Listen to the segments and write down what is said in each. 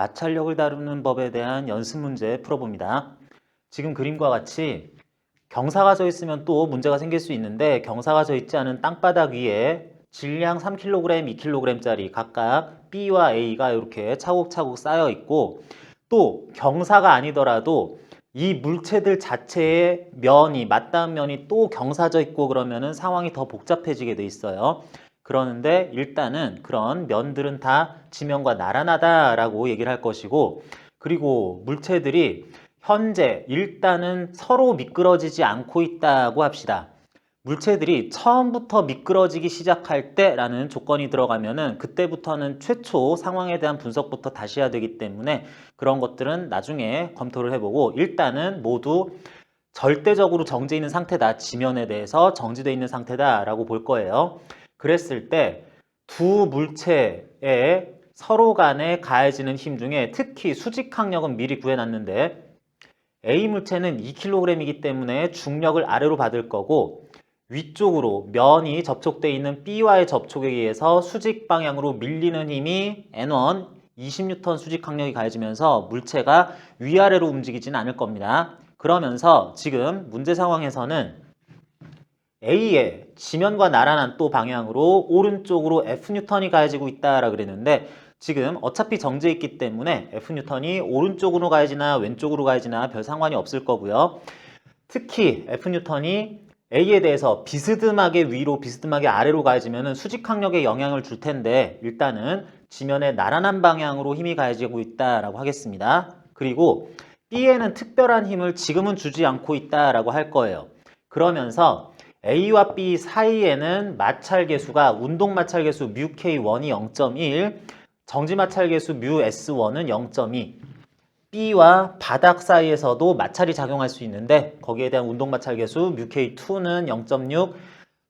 마찰력을 다루는 법에 대한 연습 문제 풀어봅니다. 지금 그림과 같이 경사가 져 있으면 또 문제가 생길 수 있는데 경사가 져 있지 않은 땅바닥 위에 질량 3kg, 2kg짜리 각각 B와 A가 이렇게 차곡차곡 쌓여 있고 또 경사가 아니더라도 이 물체들 자체의 면이 맞닿은 면이 또 경사져 있고 그러면은 상황이 더 복잡해지게 돼 있어요. 그러는데 일단은 그런 면들은 다 지면과 나란하다라고 얘기를 할 것이고 그리고 물체들이 현재 일단은 서로 미끄러지지 않고 있다고 합시다. 물체들이 처음부터 미끄러지기 시작할 때라는 조건이 들어가면은 그때부터는 최초 상황에 대한 분석부터 다시 해야 되기 때문에 그런 것들은 나중에 검토를 해보고 일단은 모두 절대적으로 정지해 있는 상태다. 지면에 대해서 정지되어 있는 상태다라고 볼 거예요. 그랬을 때 두 물체의 서로 간에 가해지는 힘 중에 특히 수직항력은 미리 구해놨는데 A 물체는 2kg이기 때문에 중력을 아래로 받을 거고 위쪽으로 면이 접촉되어 있는 B와의 접촉에 의해서 수직 방향으로 밀리는 힘이 N1 20N 수직항력이 가해지면서 물체가 위아래로 움직이지는 않을 겁니다. 그러면서 지금 문제 상황에서는 A의 지면과 나란한 또 방향으로 오른쪽으로 F뉴턴이 가해지고 있다라고 그랬는데 지금 어차피 정지해 있기 때문에 F뉴턴이 오른쪽으로 가해지나 왼쪽으로 가해지나 별 상관이 없을 거고요. 특히 F뉴턴이 A에 대해서 비스듬하게 위로 비스듬하게 아래로 가해지면 수직항력에 영향을 줄 텐데 일단은 지면의 나란한 방향으로 힘이 가해지고 있다라고 하겠습니다. 그리고 B에는 특별한 힘을 지금은 주지 않고 있다라고 할 거예요. 그러면서 A와 B 사이에는 마찰계수가 운동마찰계수 μK1이 0.1, 정지마찰계수 μS1은 0.2, B와 바닥 사이에서도 마찰이 작용할 수 있는데 거기에 대한 운동마찰계수 μK2는 0.6,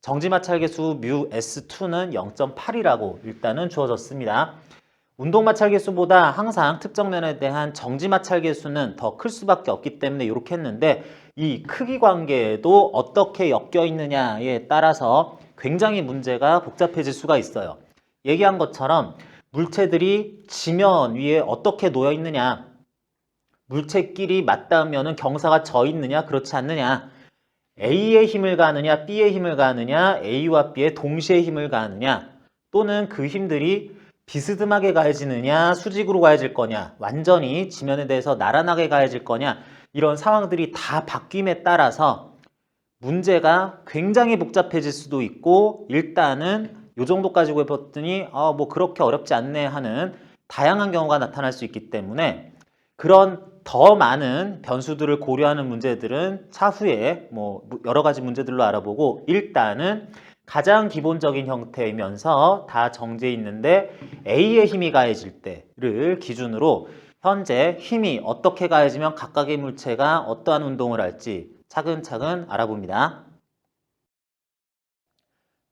정지마찰계수 μS2는 0.8이라고 일단은 주어졌습니다. 운동마찰계수보다 항상 특정 면에 대한 정지마찰계수는 더 클 수밖에 없기 때문에 이렇게 했는데 이 크기 관계에도 어떻게 엮여 있느냐에 따라서 굉장히 문제가 복잡해질 수가 있어요. 얘기한 것처럼 물체들이 지면 위에 어떻게 놓여 있느냐, 물체끼리 맞닿으면 경사가 져 있느냐 그렇지 않느냐, A의 힘을 가하느냐 B의 힘을 가하느냐 A와 B의 동시에 힘을 가하느냐 또는 그 힘들이 비스듬하게 가해지느냐 수직으로 가해질 거냐 완전히 지면에 대해서 나란하게 가해질 거냐 이런 상황들이 다 바뀜에 따라서 문제가 굉장히 복잡해질 수도 있고 일단은 요 정도 가지고 해봤더니 뭐 그렇게 어렵지 않네 하는 다양한 경우가 나타날 수 있기 때문에 그런 더 많은 변수들을 고려하는 문제들은 차후에 뭐 여러 가지 문제들로 알아보고 일단은 가장 기본적인 형태이면서 다 정지해 있는데 A의 힘이 가해질 때를 기준으로 현재 힘이 어떻게 가해지면 각각의 물체가 어떠한 운동을 할지 차근차근 알아봅니다.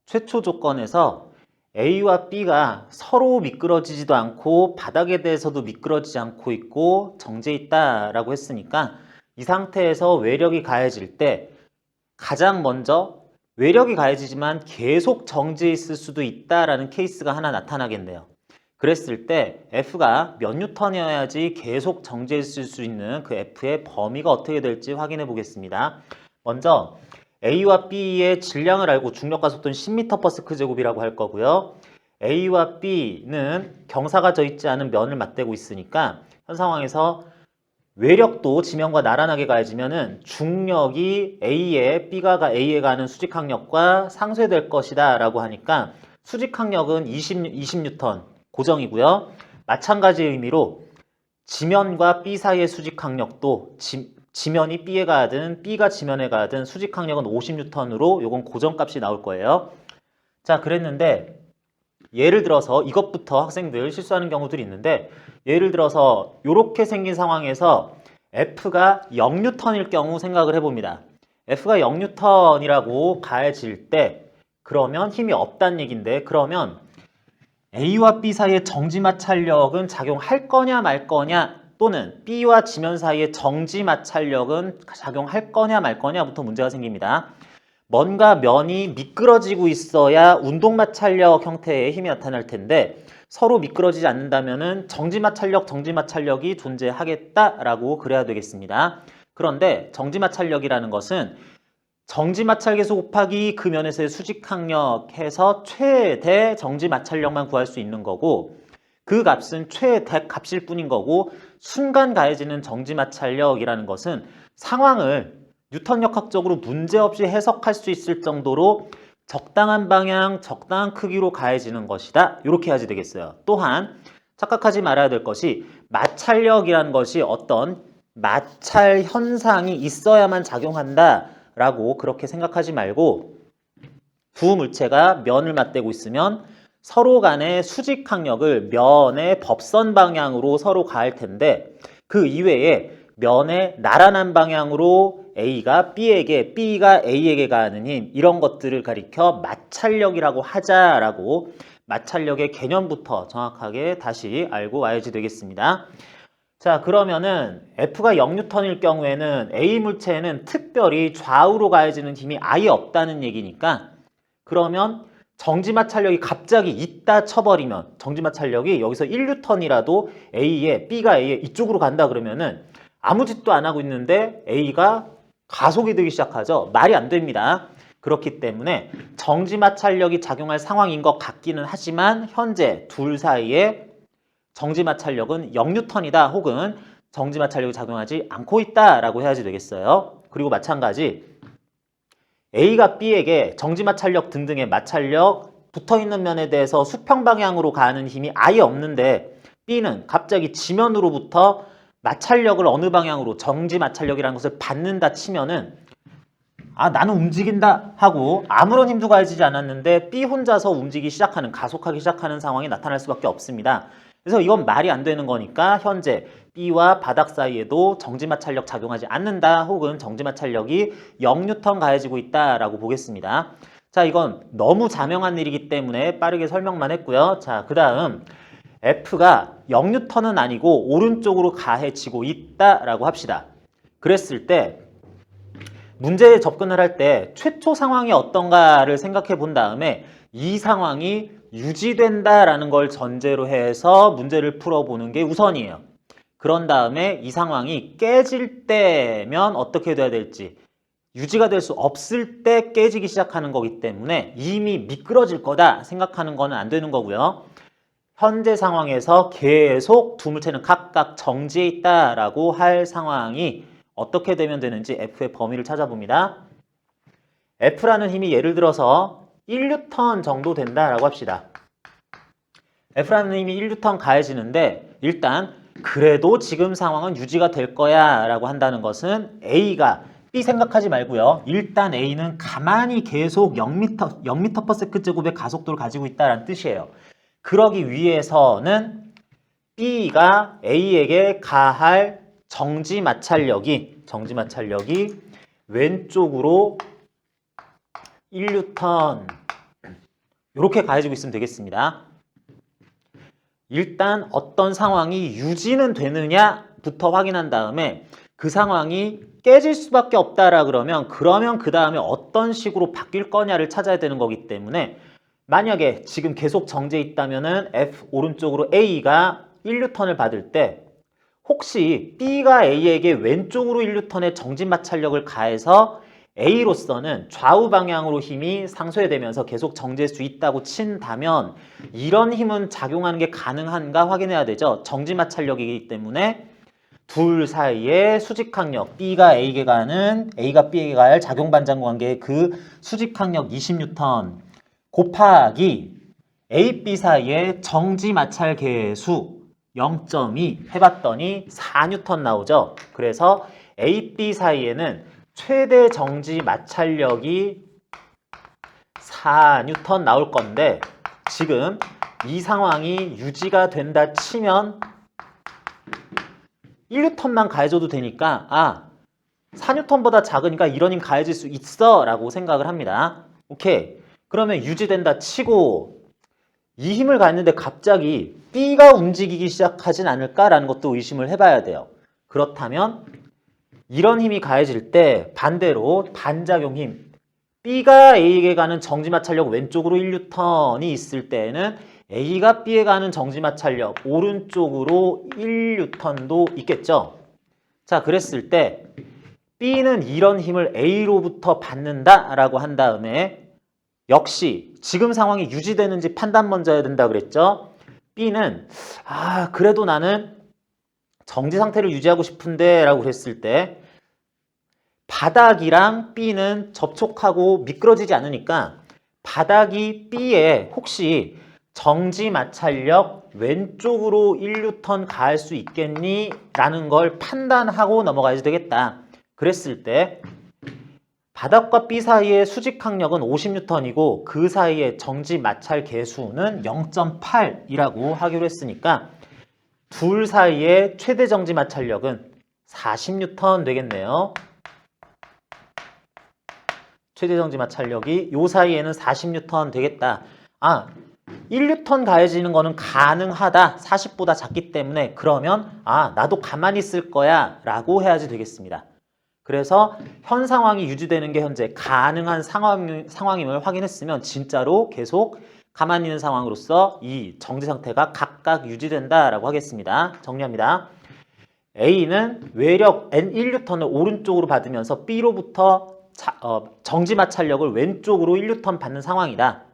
최초 조건에서 A와 B가 서로 미끄러지지도 않고 바닥에 대해서도 미끄러지지 않고 있고 정지해 있다라고 했으니까 이 상태에서 외력이 가해질 때 가장 먼저 외력이 가해지지만 계속 정지해 있을 수도 있다라는 케이스가 하나 나타나겠네요. 그랬을 때 F가 몇 뉴턴이어야지 계속 정지해 있을 수 있는 그 F의 범위가 어떻게 될지 확인해 보겠습니다. 먼저 A와 B의 질량을 알고 중력과 속도는 10m/s 제곱이라고 할 거고요. A와 B는 경사가 져 있지 않은 면을 맞대고 있으니까 현 상황에서 외력도 지면과 나란하게 가해지면은 중력이 B가 A에 가는 수직항력과 상쇄될 것이다 라고 하니까 수직항력은 20N 고정이고요. 마찬가지의 의미로 지면과 B 사이의 수직항력도 지면이 B에 가든 B가 지면에 가든 수직항력은 50N으로 요건 고정값이 나올 거예요. 자, 그랬는데 예를 들어서 이것부터 학생들 실수하는 경우들이 있는데 예를 들어서 이렇게 생긴 상황에서 F가 0N일 경우 생각을 해봅니다. F가 0N이라고 가해질 때 그러면 힘이 없다는 얘기인데 그러면 A와 B 사이의 정지마찰력은 작용할 거냐 말 거냐 또는 B와 지면 사이의 정지마찰력은 작용할 거냐 말 거냐부터 문제가 생깁니다. 뭔가 면이 미끄러지고 있어야 운동마찰력 형태의 힘이 나타날 텐데 서로 미끄러지지 않는다면은 정지마찰력이 존재하겠다라고 그래야 되겠습니다. 그런데 정지마찰력이라는 것은 정지마찰계수 곱하기 그 면에서의 수직항력 해서 최대 정지마찰력만 구할 수 있는 거고 그 값은 최대 값일 뿐인 거고 순간 가해지는 정지마찰력이라는 것은 상황을 뉴턴역학적으로 문제없이 해석할 수 있을 정도로 적당한 방향, 적당한 크기로 가해지는 것이다. 이렇게 해야지 되겠어요. 또한 착각하지 말아야 될 것이 마찰력이라는 것이 어떤 마찰 현상이 있어야만 작용한다 라고 그렇게 생각하지 말고 두 물체가 면을 맞대고 있으면 서로 간의 수직항력을 면의 법선 방향으로 서로 가할 텐데 그 이외에 면의 나란한 방향으로 A가 B에게, B가 A에게 가하는 힘 이런 것들을 가리켜 마찰력이라고 하자라고 마찰력의 개념부터 정확하게 다시 알고 와야지 되겠습니다. 자, 그러면은 F가 0N일 경우에는 A 물체에는 특별히 좌우로 가해지는 힘이 아예 없다는 얘기니까 그러면 정지마찰력이 갑자기 있다 쳐버리면 정지마찰력이 여기서 1N이라도 A에 B가 A에 이쪽으로 간다 그러면은 아무 짓도 안 하고 있는데 A가 가속이 되기 시작하죠. 말이 안 됩니다. 그렇기 때문에 정지마찰력이 작용할 상황인 것 같기는 하지만 현재 둘 사이에 정지마찰력은 0N이다 혹은 정지마찰력이 작용하지 않고 있다라고 해야지 되겠어요. 그리고 마찬가지 A가 B에게 정지마찰력 등등의 마찰력 붙어있는 면에 대해서 수평 방향으로 가는 힘이 아예 없는데 B는 갑자기 지면으로부터 마찰력을 어느 방향으로 정지마찰력이라는 것을 받는다 치면은 나는 움직인다 하고 아무런 힘도 가해지지 않았는데 B 혼자서 움직이기 시작하는 가속하기 시작하는 상황이 나타날 수밖에 없습니다. 그래서 이건 말이 안 되는 거니까 현재 B와 바닥 사이에도 정지마찰력 작용하지 않는다 혹은 정지마찰력이 0N 가해지고 있다라고 보겠습니다. 자, 이건 너무 자명한 일이기 때문에 빠르게 설명만 했고요. 자, 그 다음 F가 0N은 아니고 오른쪽으로 가해지고 있다라고 합시다. 그랬을 때 문제에 접근을 할 때 최초 상황이 어떤가를 생각해 본 다음에 이 상황이 유지된다라는 걸 전제로 해서 문제를 풀어보는 게 우선이에요. 그런 다음에 이 상황이 깨질 때면 어떻게 돼야 될지 유지가 될 수 없을 때 깨지기 시작하는 거기 때문에 이미 미끄러질 거다 생각하는 거는 안 되는 거고요. 현재 상황에서 계속 두 물체는 각각 정지해 있다라고 할 상황이 어떻게 되면 되는지 F의 범위를 찾아봅니다. F라는 힘이 예를 들어서 1N 정도 된다라고 합시다. F라는 힘이 1N 가해지는데 일단 그래도 지금 상황은 유지가 될 거야 라고 한다는 것은 A가 B 생각하지 말고요. 일단 A는 가만히 계속 0m/s 제곱의 가속도를 가지고 있다는 뜻이에요. 그러기 위해서는 B가 A에게 가할 정지마찰력이 왼쪽으로 1N 이렇게 가해지고 있으면 되겠습니다. 일단 어떤 상황이 유지는 되느냐부터 확인한 다음에 그 상황이 깨질 수밖에 없다라 그러면 그 다음에 어떤 식으로 바뀔 거냐를 찾아야 되는 거기 때문에 만약에 지금 계속 정지해 있다면은 F 오른쪽으로 A가 1N을 받을 때 혹시 B가 A에게 왼쪽으로 1N의 정지마찰력을 가해서 A로서는 좌우 방향으로 힘이 상쇄되면서 계속 정지할 수 있다고 친다면 이런 힘은 작용하는 게 가능한가 확인해야 되죠. 정지마찰력이기 때문에 둘 사이의 수직항력 B가 B에게 가할 작용반장 관계의 그 수직항력 20N 곱하기 A, B 사이의 정지마찰 계수 0.2 해봤더니 4N 나오죠. 그래서 A, B 사이에는 최대 정지 마찰력이 4N 나올 건데 지금 이 상황이 유지가 된다 치면 1N만 가해줘도 되니까 4N보다 작으니까 이런 힘 가해질 수 있어 라고 생각을 합니다. 오케이. 그러면 유지된다 치고 이 힘을 가했는데 갑자기 B가 움직이기 시작하진 않을까라는 것도 의심을 해봐야 돼요. 그렇다면 이런 힘이 가해질 때 반대로 반작용 힘 B가 A에게 가는 정지마찰력 왼쪽으로 1N이 있을 때에는 A가 B에 가는 정지마찰력 오른쪽으로 1N도 있겠죠. 자, 그랬을 때 B는 이런 힘을 A로부터 받는다라고 한 다음에 역시 지금 상황이 유지되는지 판단 먼저 해야 된다 그랬죠. B는 그래도 나는 정지 상태를 유지하고 싶은데 라고 그랬을 때 바닥이랑 B는 접촉하고 미끄러지지 않으니까 바닥이 B에 혹시 정지 마찰력 왼쪽으로 1N 가할 수 있겠니? 라는 걸 판단하고 넘어가야 되겠다. 그랬을 때 바닥과 B 사이의 수직 항력은 50N이고 그 사이의 정지 마찰 계수는 0.8이라고 하기로 했으니까 둘 사이의 최대 정지 마찰력은 40N 되겠네요. 최대 정지 마찰력이 요 사이에는 40N 되겠다. 1N 가해지는 거는 가능하다. 40보다 작기 때문에 그러면 나도 가만히 있을 거야 라고 해야지 되겠습니다. 그래서 현 상황이 유지되는 게 현재 가능한 상황임을 확인했으면 진짜로 계속 가만히 있는 상황으로서 이 정지 상태가 각각 유지된다라고 하겠습니다. 정리합니다. A는 외력 N1N을 오른쪽으로 받으면서 B로부터 정지 마찰력을 왼쪽으로 1N 받는 상황이다.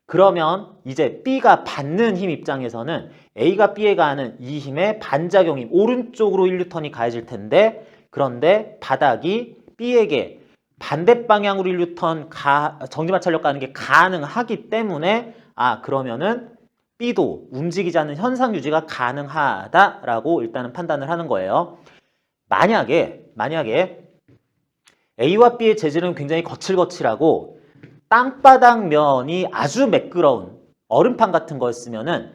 그러면 이제 B가 받는 힘 입장에서는 A가 B에 가하는 이 힘의 반작용이 오른쪽으로 1N이 가해질 텐데 그런데 바닥이 B에게 반대 방향으로 1N 정지 마찰력 가는 게 가능하기 때문에 그러면은 B도 움직이지 않는 현상 유지가 가능하다라고 일단은 판단을 하는 거예요. 만약에 A와 B의 재질은 굉장히 거칠거칠하고 땅바닥 면이 아주 매끄러운 얼음판 같은 거였으면은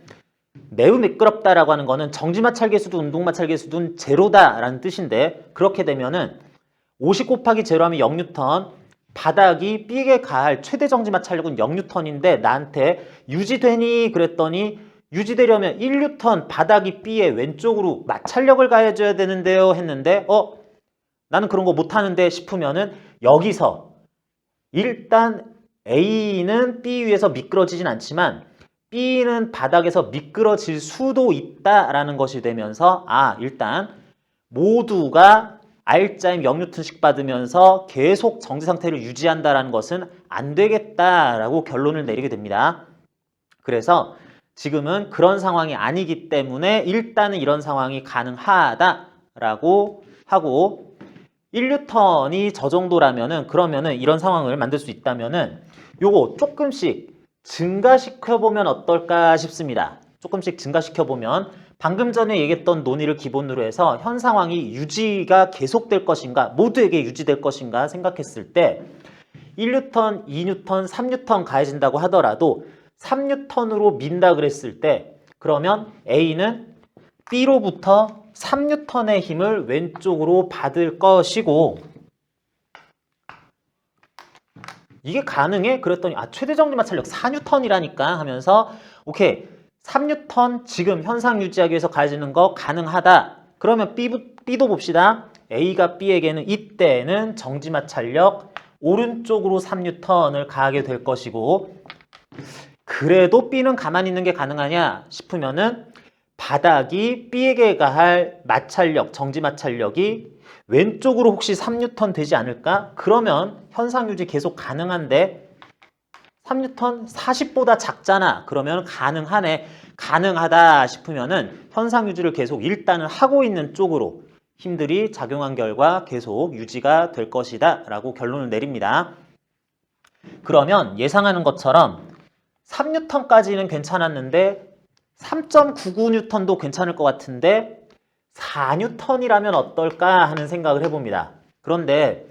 매우 매끄럽다라고 하는 거는 정지마찰 계수도 운동마찰 계수도 제로다라는 뜻인데 그렇게 되면은 50 곱하기 제로하면 0N 바닥이 B에게 가할 최대 정지마찰력은 0N인데 나한테 유지되니 그랬더니 유지되려면 1N 바닥이 B의 왼쪽으로 마찰력을 가해줘야 되는데요 했는데 나는 그런 거 못하는데 싶으면은 여기서 일단 A는 B 위에서 미끄러지진 않지만 B는 바닥에서 미끄러질 수도 있다라는 것이 되면서 일단 모두가 R자임 0N씩 받으면서 계속 정지 상태를 유지한다라는 것은 안 되겠다라고 결론을 내리게 됩니다. 그래서 지금은 그런 상황이 아니기 때문에 일단은 이런 상황이 가능하다라고 하고 1N이 저 정도라면은 그러면은 이런 상황을 만들 수 있다면은 요거 조금씩 증가시켜보면 어떨까 싶습니다. 조금씩 증가시켜보면 방금 전에 얘기했던 논의를 기본으로 해서 현 상황이 유지가 계속될 것인가 모두에게 유지될 것인가 생각했을 때 1N, 2N, 3N 가해진다고 하더라도 3N으로 민다 그랬을 때 그러면 A는 B로부터 3N의 힘을 왼쪽으로 받을 것이고 이게 가능해? 그랬더니 최대 정지 마찰력 4N이라니까 하면서 오케이 3N 지금 현상 유지하기 위해서 가해지는 거 가능하다. 그러면 B도 봅시다. A가 B에게는 이때는 정지 마찰력 오른쪽으로 3N을 가하게 될 것이고 그래도 B는 가만히 있는 게 가능하냐 싶으면은 바닥이 B에게 가할 마찰력, 정지 마찰력이 왼쪽으로 혹시 3N 되지 않을까? 그러면 현상 유지 계속 가능한데 3N 40보다 작잖아. 그러면 가능하네. 가능하다 싶으면은 현상 유지를 계속 일단은 하고 있는 쪽으로 힘들이 작용한 결과 계속 유지가 될 것이다 라고 결론을 내립니다. 그러면 예상하는 것처럼 3N까지는 괜찮았는데 3.99N도 괜찮을 것 같은데 4N이라면 어떨까 하는 생각을 해봅니다. 그런데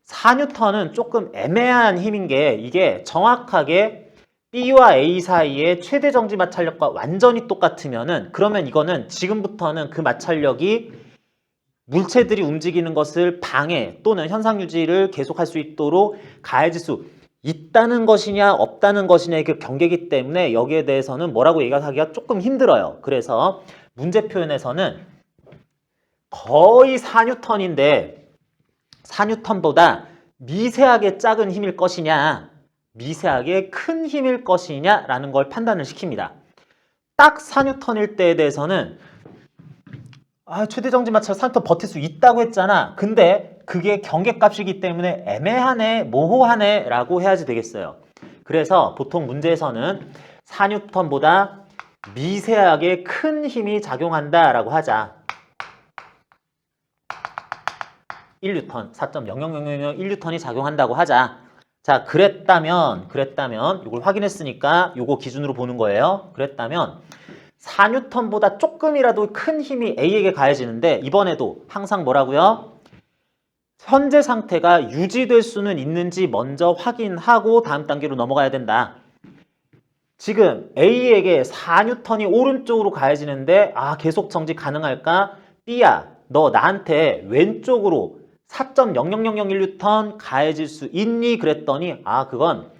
4N은 조금 애매한 힘인 게 이게 정확하게 B와 A 사이의 최대 정지 마찰력과 완전히 똑같으면은 그러면 이거는 지금부터는 그 마찰력이 물체들이 움직이는 것을 방해 또는 현상 유지를 계속할 수 있도록 가해질 수 있다는 것이냐 없다는 것이냐의 그 경계이기 때문에 여기에 대해서는 뭐라고 얘기하기가 조금 힘들어요. 그래서 문제 표현에서는 거의 4N인데 4N보다 미세하게 작은 힘일 것이냐, 미세하게 큰 힘일 것이냐라는 걸 판단을 시킵니다. 딱 4N일 때에 대해서는 최대 정지 마찰 4N 버틸 수 있다고 했잖아. 근데 그게 경계값이기 때문에 애매하네, 모호하네 라고 해야지 되겠어요. 그래서 보통 문제에서는 4N보다 미세하게 큰 힘이 작용한다 라고 하자. 1N, 4.00001N이 작용한다고 하자. 자, 그랬다면 이걸 확인했으니까 요거 기준으로 보는 거예요. 그랬다면 4N보다 조금이라도 큰 힘이 A에게 가해지는데 이번에도 항상 뭐라고요? 현재 상태가 유지될 수는 있는지 먼저 확인하고 다음 단계로 넘어가야 된다. 지금 A에게 4N이 오른쪽으로 가해지는데 계속 정지 가능할까? B야, 너 나한테 왼쪽으로 4.00001N 가해질 수 있니? 그랬더니 그건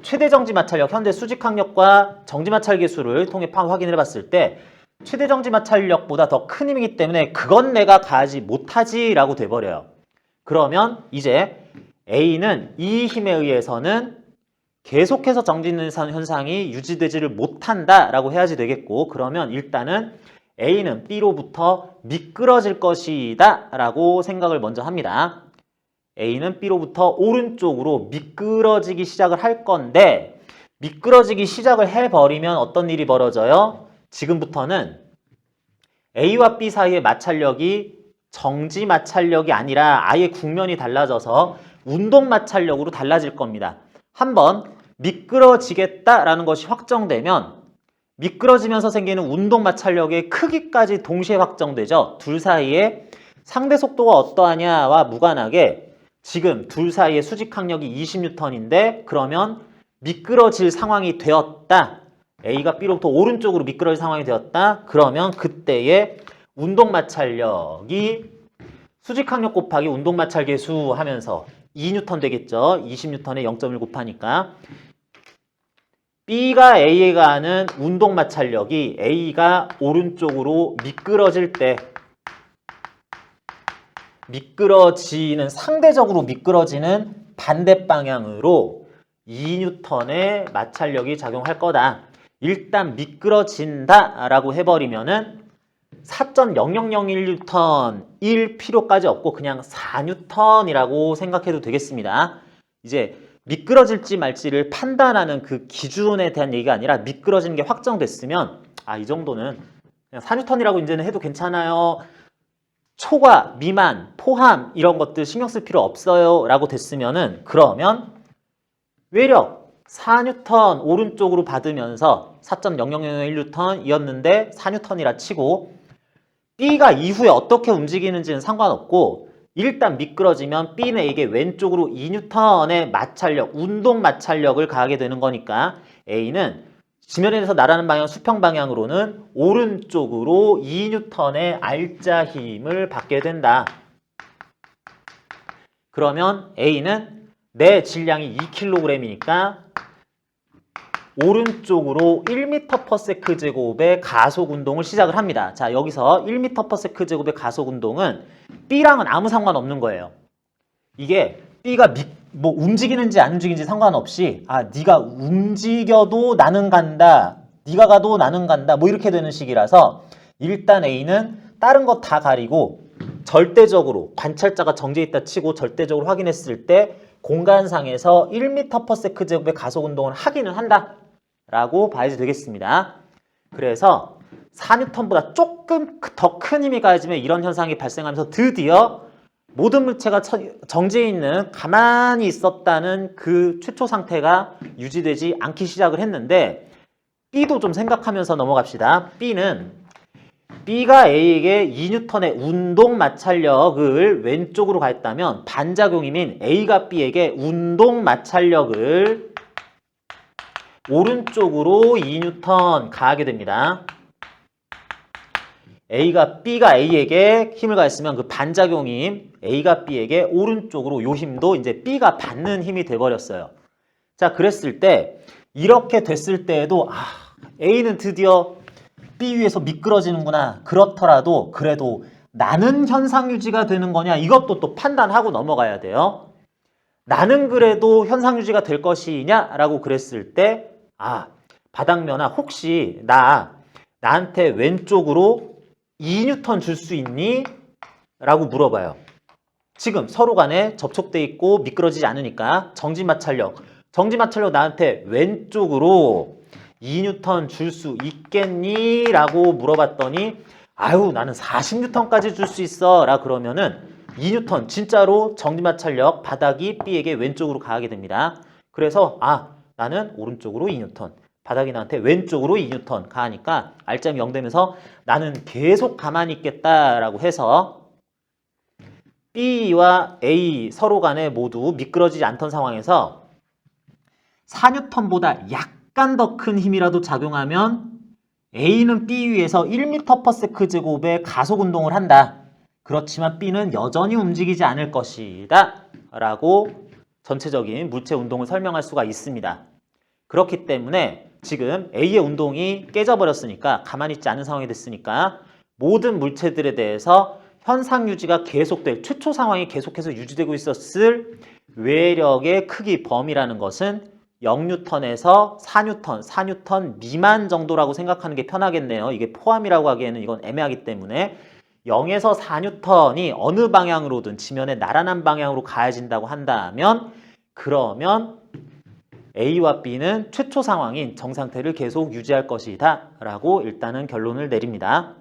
최대 정지 마찰력, 현재 수직항력과 정지 마찰 계수를 통해 확인을 해봤을 때 최대 정지 마찰력보다 더 큰 힘이기 때문에 그건 내가 가하지 못하지 라고 돼버려요. 그러면 이제 A는 이 힘에 의해서는 계속해서 정지는 현상이 유지되지를 못한다 라고 해야지 되겠고, 그러면 일단은 A는 B로부터 미끄러질 것이다 라고 생각을 먼저 합니다. A는 B로부터 오른쪽으로 미끄러지기 시작을 할 건데, 미끄러지기 시작을 해버리면 어떤 일이 벌어져요? 지금부터는 A와 B 사이의 마찰력이 정지 마찰력이 아니라 아예 국면이 달라져서 운동 마찰력으로 달라질 겁니다. 한번 미끄러지겠다라는 것이 확정되면 미끄러지면서 생기는 운동 마찰력의 크기까지 동시에 확정되죠. 둘 사이에 상대 속도가 어떠하냐와 무관하게 지금 둘 사이의 수직항력이 20N인데 그러면 미끄러질 상황이 되었다. A가 B로부터 오른쪽으로 미끄러질 상황이 되었다. 그러면 그때의 운동 마찰력이 수직항력 곱하기 운동 마찰 계수 하면서 2N 되겠죠. 20N에 0.1 곱하니까. B가 A에 가하는 운동 마찰력이 A가 오른쪽으로 미끄러질 때 상대적으로 미끄러지는 반대 방향으로 2N의 마찰력이 작용할 거다. 일단 미끄러진다 라고 해버리면은 4.0001N 일 필요까지 없고 그냥 4N이라고 생각해도 되겠습니다. 이제 미끄러질지 말지를 판단하는 그 기준에 대한 얘기가 아니라 미끄러지는 게 확정됐으면 이 정도는 그냥 4N이라고 이제는 해도 괜찮아요. 초과, 미만, 포함 이런 것들 신경 쓸 필요 없어요 라고 됐으면은 그러면 외력 4N 오른쪽으로 받으면서 4.0001N이었는데 4N이라 치고 B가 이후에 어떻게 움직이는지는 상관없고 일단 미끄러지면 B는 A에게 왼쪽으로 2N의 마찰력, 운동 마찰력을 가하게 되는 거니까 A는 지면에서 날아가는 방향, 수평 방향으로는 오른쪽으로 2N의 알짜 힘을 받게 된다. 그러면 A는 내 질량이 2kg이니까 오른쪽으로 1m/s 제곱의 가속 운동을 시작을 합니다. 자, 여기서 1m/s 제곱의 가속 운동은 B랑은 아무 상관없는 거예요. 이게 B가 움직이는지 안 움직이는지 상관없이 네가 움직여도 나는 간다, 네가 가도 나는 간다 이렇게 되는 식이라서 일단 A는 다른 거 다 가리고 절대적으로 관찰자가 정지했다 치고 절대적으로 확인했을 때 공간상에서 1m/s 제곱의 가속 운동을 하기는 한다 라고 봐야지 되겠습니다. 그래서 4N보다 조금 더 큰 힘이 가해지면 이런 현상이 발생하면서 드디어 모든 물체가 정지해 있는 가만히 있었다는 그 최초 상태가 유지되지 않기 시작을 했는데 B도 좀 생각하면서 넘어갑시다. B가 A에게 2N의 운동 마찰력을 왼쪽으로 가했다면 반작용인 A가 B에게 운동 마찰력을 오른쪽으로 2N 가하게 됩니다. B가 A에게 힘을 가했으면 그 반작용인 A가 B에게 오른쪽으로 요 힘도 이제 B가 받는 힘이 돼버렸어요. 자, 그랬을 때 이렇게 됐을 때에도 A는 드디어 B 위에서 미끄러지는구나. 그렇더라도 그래도 나는 현상 유지가 되는 거냐 이것도 또 판단하고 넘어가야 돼요. 나는 그래도 현상 유지가 될 것이냐? 라고 그랬을 때 바닥면아 혹시 나한테 왼쪽으로 2뉴턴 줄 수 있니? 라고 물어봐요. 지금 서로 간에 접촉돼 있고 미끄러지지 않으니까 정지마찰력 나한테 왼쪽으로 2뉴턴 줄 수 있겠니? 라고 물어봤더니 아유 나는 40뉴턴까지 줄 수 있어 라 그러면은 2뉴턴 진짜로 정지마찰력 바닥이 B에게 왼쪽으로 가게 됩니다. 그래서 나는 오른쪽으로 2뉴턴 바닥이 나한테 왼쪽으로 2뉴턴 가니까 R점이 0 되면서 나는 계속 가만히 있겠다라고 해서 B와 A 서로 간에 모두 미끄러지지 않던 상황에서 4뉴턴보다 약간 더 큰 힘이라도 작용하면 A는 B 위에서 1m/s 제곱의 가속 운동을 한다. 그렇지만 B는 여전히 움직이지 않을 것이다. 라고 전체적인 물체 운동을 설명할 수가 있습니다. 그렇기 때문에 지금 A의 운동이 깨져버렸으니까 가만히 있지 않은 상황이 됐으니까 모든 물체들에 대해서 현상 유지가 계속될 최초 상황이 계속해서 유지되고 있었을 외력의 크기 범위라는 것은 0뉴턴에서 4뉴턴 미만 정도라고 생각하는 게 편하겠네요. 이게 포함이라고 하기에는 이건 애매하기 때문에 0에서 4뉴턴이 어느 방향으로든 지면의 나란한 방향으로 가해진다고 한다면 그러면 A와 B는 최초 상황인 정상태를 계속 유지할 것이다 라고 일단은 결론을 내립니다.